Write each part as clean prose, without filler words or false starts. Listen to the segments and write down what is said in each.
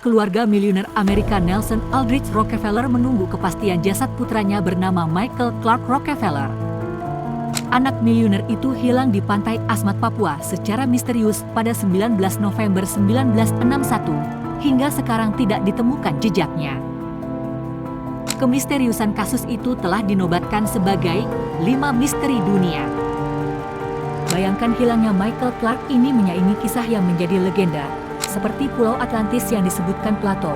keluarga miliuner Amerika Nelson Aldrich Rockefeller menunggu kepastian jasad putranya bernama Michael Clark Rockefeller. Anak miliuner itu hilang di pantai Asmat, Papua secara misterius pada 19 November 1961, hingga sekarang tidak ditemukan jejaknya. Kemisteriusan kasus itu telah dinobatkan sebagai 5 misteri dunia. Bayangkan hilangnya Michael Clark ini menyaingi kisah yang menjadi legenda, seperti Pulau Atlantis yang disebutkan Plato.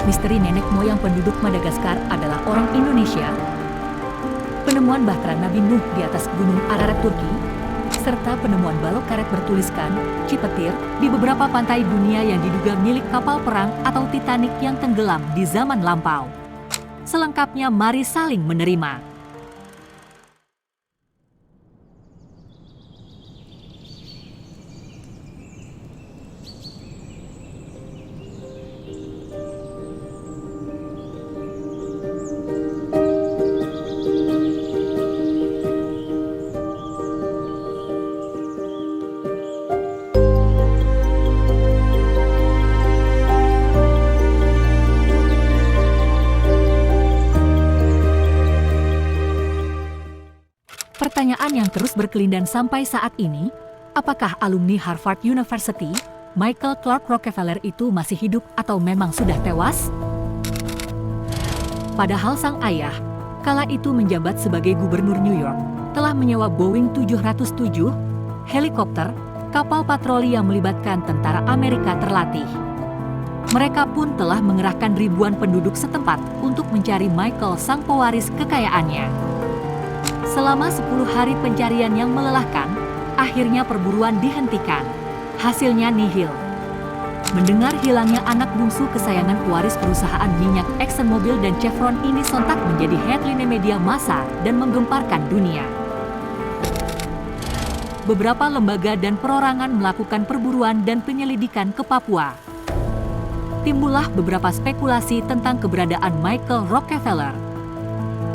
Misteri nenek moyang penduduk Madagaskar adalah orang Indonesia. Penemuan bahtera Nabi Nuh di atas Gunung Ararat, Turki, serta penemuan balok karet bertuliskan Cipetir di beberapa pantai dunia yang diduga milik kapal perang atau Titanic yang tenggelam di zaman lampau. Selengkapnya mari saling menerima. Pertanyaan yang terus berkelindan sampai saat ini, apakah alumni Harvard University, Michael Clark Rockefeller itu masih hidup atau memang sudah tewas? Padahal sang ayah, kala itu menjabat sebagai gubernur New York, telah menyewa Boeing 707, helikopter, kapal patroli yang melibatkan tentara Amerika terlatih. Mereka pun telah mengerahkan ribuan penduduk setempat untuk mencari Michael sang pewaris kekayaannya. Selama 10 hari pencarian yang melelahkan, akhirnya perburuan dihentikan. Hasilnya nihil. Mendengar hilangnya anak bungsu kesayangan pewaris perusahaan minyak ExxonMobil dan Chevron ini sontak menjadi headline media massa dan menggemparkan dunia. Beberapa lembaga dan perorangan melakukan perburuan dan penyelidikan ke Papua. Timbullah beberapa spekulasi tentang keberadaan Michael Rockefeller.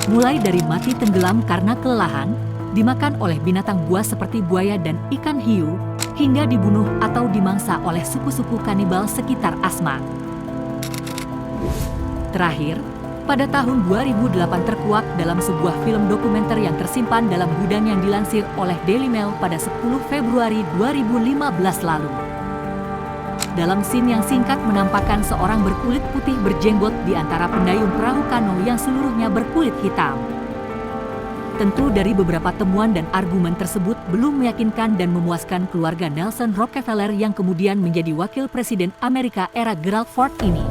Mulai dari mati tenggelam karena kelelahan, dimakan oleh binatang buas seperti buaya dan ikan hiu, hingga dibunuh atau dimangsa oleh suku-suku kanibal sekitar Asmat. Terakhir, pada tahun 2008 terkuak dalam sebuah film dokumenter yang tersimpan dalam gudang yang dilansir oleh Daily Mail pada 10 Februari 2015 lalu. Dalam scene yang singkat menampakkan seorang berkulit putih berjenggot di antara pendayung perahu kano yang seluruhnya berkulit hitam. Tentu dari beberapa temuan dan argumen tersebut belum meyakinkan dan memuaskan keluarga Nelson Rockefeller yang kemudian menjadi wakil presiden Amerika era Gerald Ford ini.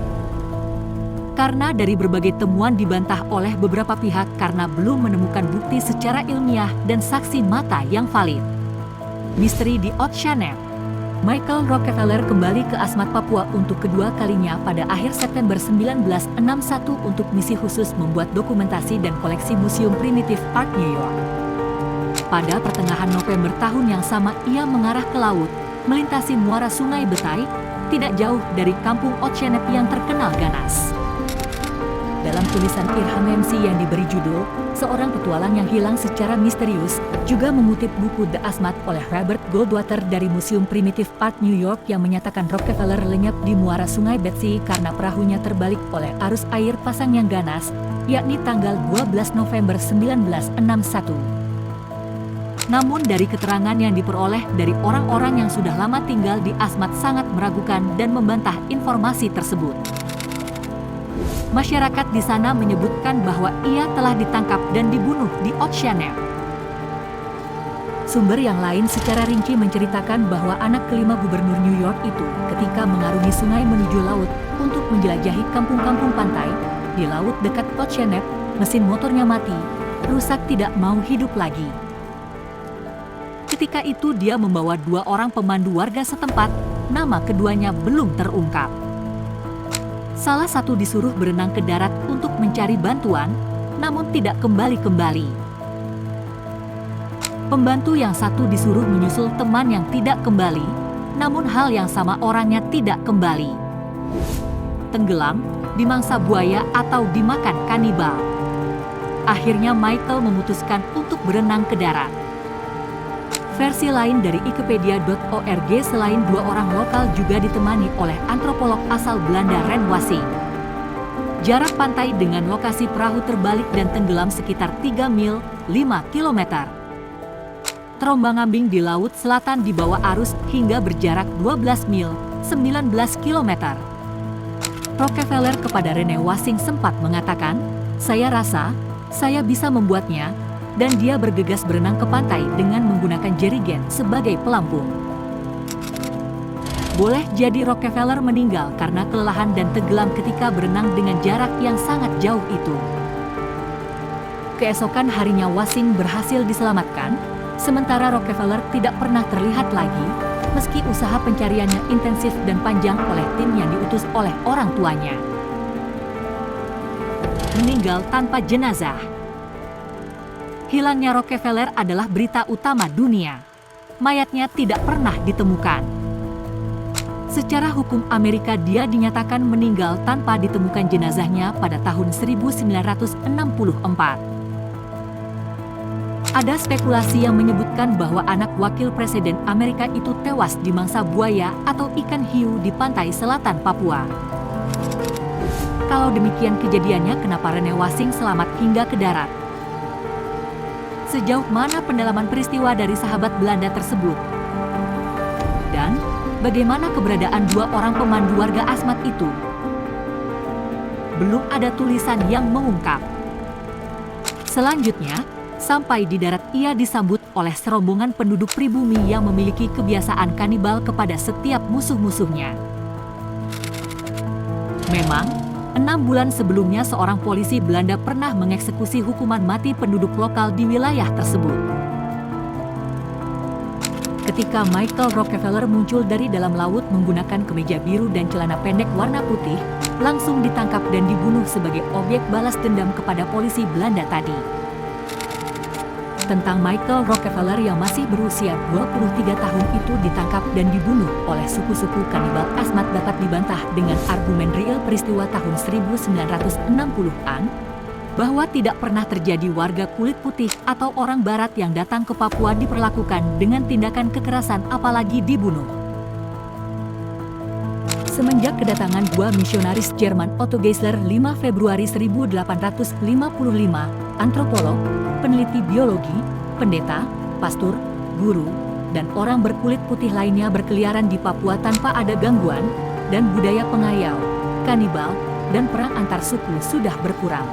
Karena dari berbagai temuan dibantah oleh beberapa pihak karena belum menemukan bukti secara ilmiah dan saksi mata yang valid. Misteri di Oceanet. Michael Rockefeller kembali ke Asmat, Papua untuk kedua kalinya pada akhir September 1961 untuk misi khusus membuat dokumentasi dan koleksi Museum Primitive Art New York. Pada pertengahan November tahun yang sama ia mengarah ke laut, melintasi muara Sungai Betai, tidak jauh dari kampung Oceanet yang terkenal ganas. Dalam tulisan Irham MC yang diberi judul, Seorang Petualang yang Hilang Secara Misterius, juga mengutip buku The Asmat oleh Robert Goldwater dari Museum Primitive Art New York yang menyatakan Rockefeller lenyap di muara Sungai Betsy karena perahunya terbalik oleh arus air pasang yang ganas, yakni tanggal 12 November 1961. Namun dari keterangan yang diperoleh dari orang-orang yang sudah lama tinggal di Asmat sangat meragukan dan membantah informasi tersebut. Masyarakat di sana menyebutkan bahwa ia telah ditangkap dan dibunuh di Oceanet. Sumber yang lain secara rinci menceritakan bahwa anak kelima gubernur New York itu ketika mengarungi sungai menuju laut untuk menjelajahi kampung-kampung pantai, di laut dekat Oceanet, mesin motornya mati, rusak tidak mau hidup lagi. Ketika itu dia membawa 2 orang pemandu warga setempat, nama keduanya belum terungkap. Salah satu disuruh berenang ke darat untuk mencari bantuan, namun tidak kembali-kembali. Pembantu yang satu disuruh menyusul teman yang tidak kembali, namun hal yang sama orangnya tidak kembali. Tenggelam, dimangsa buaya atau dimakan kanibal. Akhirnya Michael memutuskan untuk berenang ke darat. Versi lain dari Wikipedia.org, selain 2 orang lokal juga ditemani oleh antropolog asal Belanda Ren Wassing. Jarak pantai dengan lokasi perahu terbalik dan tenggelam sekitar 3 mil, 5 km. Terombang-ambing di Laut Selatan di bawah arus hingga berjarak 12 mil, 19 km. Rockefeller kepada Rene Wassing sempat mengatakan, "Saya rasa, saya bisa membuatnya," dan dia bergegas berenang ke pantai dengan menggunakan jerigen sebagai pelampung. Boleh jadi Rockefeller meninggal karena kelelahan dan tenggelam ketika berenang dengan jarak yang sangat jauh itu. Keesokan harinya Wassing berhasil diselamatkan, sementara Rockefeller tidak pernah terlihat lagi, meski usaha pencariannya intensif dan panjang oleh tim yang diutus oleh orang tuanya. Meninggal tanpa jenazah. Hilangnya Rockefeller adalah berita utama dunia. Mayatnya tidak pernah ditemukan. Secara hukum Amerika, dia dinyatakan meninggal tanpa ditemukan jenazahnya pada tahun 1964. Ada spekulasi yang menyebutkan bahwa anak wakil presiden Amerika itu tewas di mangsa buaya atau ikan hiu di pantai selatan Papua. Kalau demikian kejadiannya, kenapa Rene Wassing selamat hingga ke darat? Sejauh mana pendalaman peristiwa dari sahabat Belanda tersebut? Dan bagaimana keberadaan 2 orang pemandu warga Asmat itu? Belum ada tulisan yang mengungkap. Selanjutnya, sampai di darat ia disambut oleh serombongan penduduk pribumi yang memiliki kebiasaan kanibal kepada setiap musuh-musuhnya. Memang, 6 bulan sebelumnya seorang polisi Belanda pernah mengeksekusi hukuman mati penduduk lokal di wilayah tersebut. Ketika Michael Rockefeller muncul dari dalam laut menggunakan kemeja biru dan celana pendek warna putih, langsung ditangkap dan dibunuh sebagai objek balas dendam kepada polisi Belanda tadi. Tentang Michael Rockefeller yang masih berusia 23 tahun itu ditangkap dan dibunuh oleh suku-suku kanibal Asmat dapat dibantah dengan argumen real peristiwa tahun 1960-an, bahwa tidak pernah terjadi warga kulit putih atau orang barat yang datang ke Papua diperlakukan dengan tindakan kekerasan apalagi dibunuh. Semenjak kedatangan 2 misionaris Jerman Otto Geisler 5 Februari 1855, antropolog, peneliti biologi, pendeta, pastor, guru, dan orang berkulit putih lainnya berkeliaran di Papua tanpa ada gangguan, dan budaya pengayau, kanibal, dan perang antar suku sudah berkurang.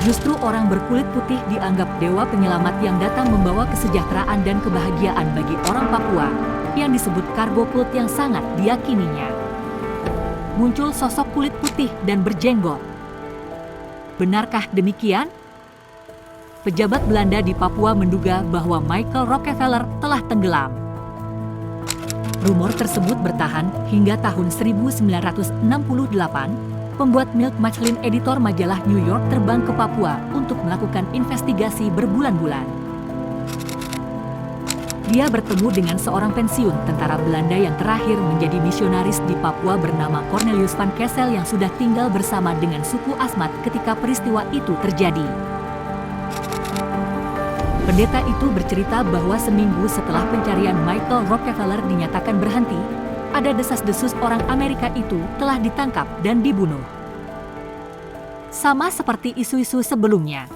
Justru orang berkulit putih dianggap dewa penyelamat yang datang membawa kesejahteraan dan kebahagiaan bagi orang Papua, yang disebut cargo cult yang sangat diyakininya. Muncul sosok kulit putih dan berjenggot. Benarkah demikian? Pejabat Belanda di Papua menduga bahwa Michael Rockefeller telah tenggelam. Rumor tersebut bertahan hingga tahun 1968, pembuat Milt Machlin, editor majalah New York, terbang ke Papua untuk melakukan investigasi berbulan-bulan. Dia bertemu dengan seorang pensiun tentara Belanda yang terakhir menjadi misionaris di Papua bernama Cornelius van Kessel yang sudah tinggal bersama dengan suku Asmat ketika peristiwa itu terjadi. Pendeta itu bercerita bahwa seminggu setelah pencarian Michael Rockefeller dinyatakan berhenti, ada desas-desus orang Amerika itu telah ditangkap dan dibunuh. Sama seperti isu-isu sebelumnya.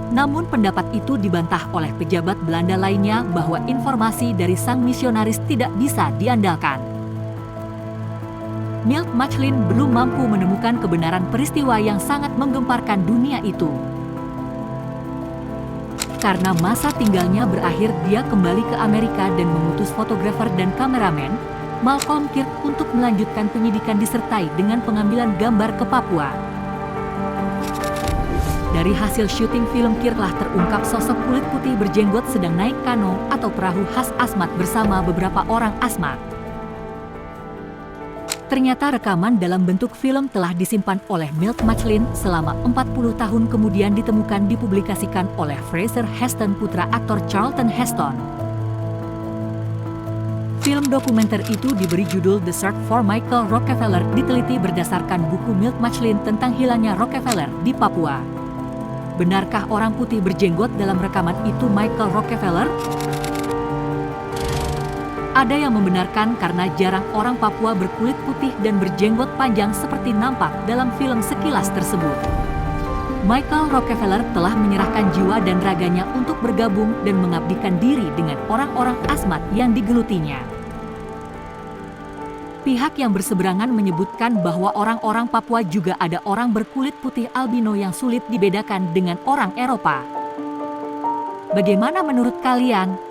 Namun pendapat itu dibantah oleh pejabat Belanda lainnya bahwa informasi dari sang misionaris tidak bisa diandalkan. Milt Machlin belum mampu menemukan kebenaran peristiwa yang sangat menggemparkan dunia itu. Karena masa tinggalnya berakhir, dia kembali ke Amerika dan mengutus fotografer dan kameramen, Malcolm Kirk, untuk melanjutkan penyidikan disertai dengan pengambilan gambar ke Papua. Dari hasil syuting film Kirk lah terungkap sosok kulit putih berjenggot sedang naik kano atau perahu khas Asmat bersama beberapa orang Asmat. Ternyata rekaman dalam bentuk film telah disimpan oleh Milt Machlin selama 40 tahun kemudian ditemukan dipublikasikan oleh Fraser Heston, putra aktor Charlton Heston. Film dokumenter itu diberi judul The Search for Michael Rockefeller, diteliti berdasarkan buku Milt Machlin tentang hilangnya Rockefeller di Papua. Benarkah orang putih berjenggot dalam rekaman itu Michael Rockefeller? Ada yang membenarkan karena jarang orang Papua berkulit putih dan berjenggot panjang seperti nampak dalam film sekilas tersebut. Michael Rockefeller telah menyerahkan jiwa dan raganya untuk bergabung dan mengabdikan diri dengan orang-orang asmat yang digelutinya. Pihak yang berseberangan menyebutkan bahwa orang-orang Papua juga ada orang berkulit putih albino yang sulit dibedakan dengan orang Eropa. Bagaimana menurut kalian?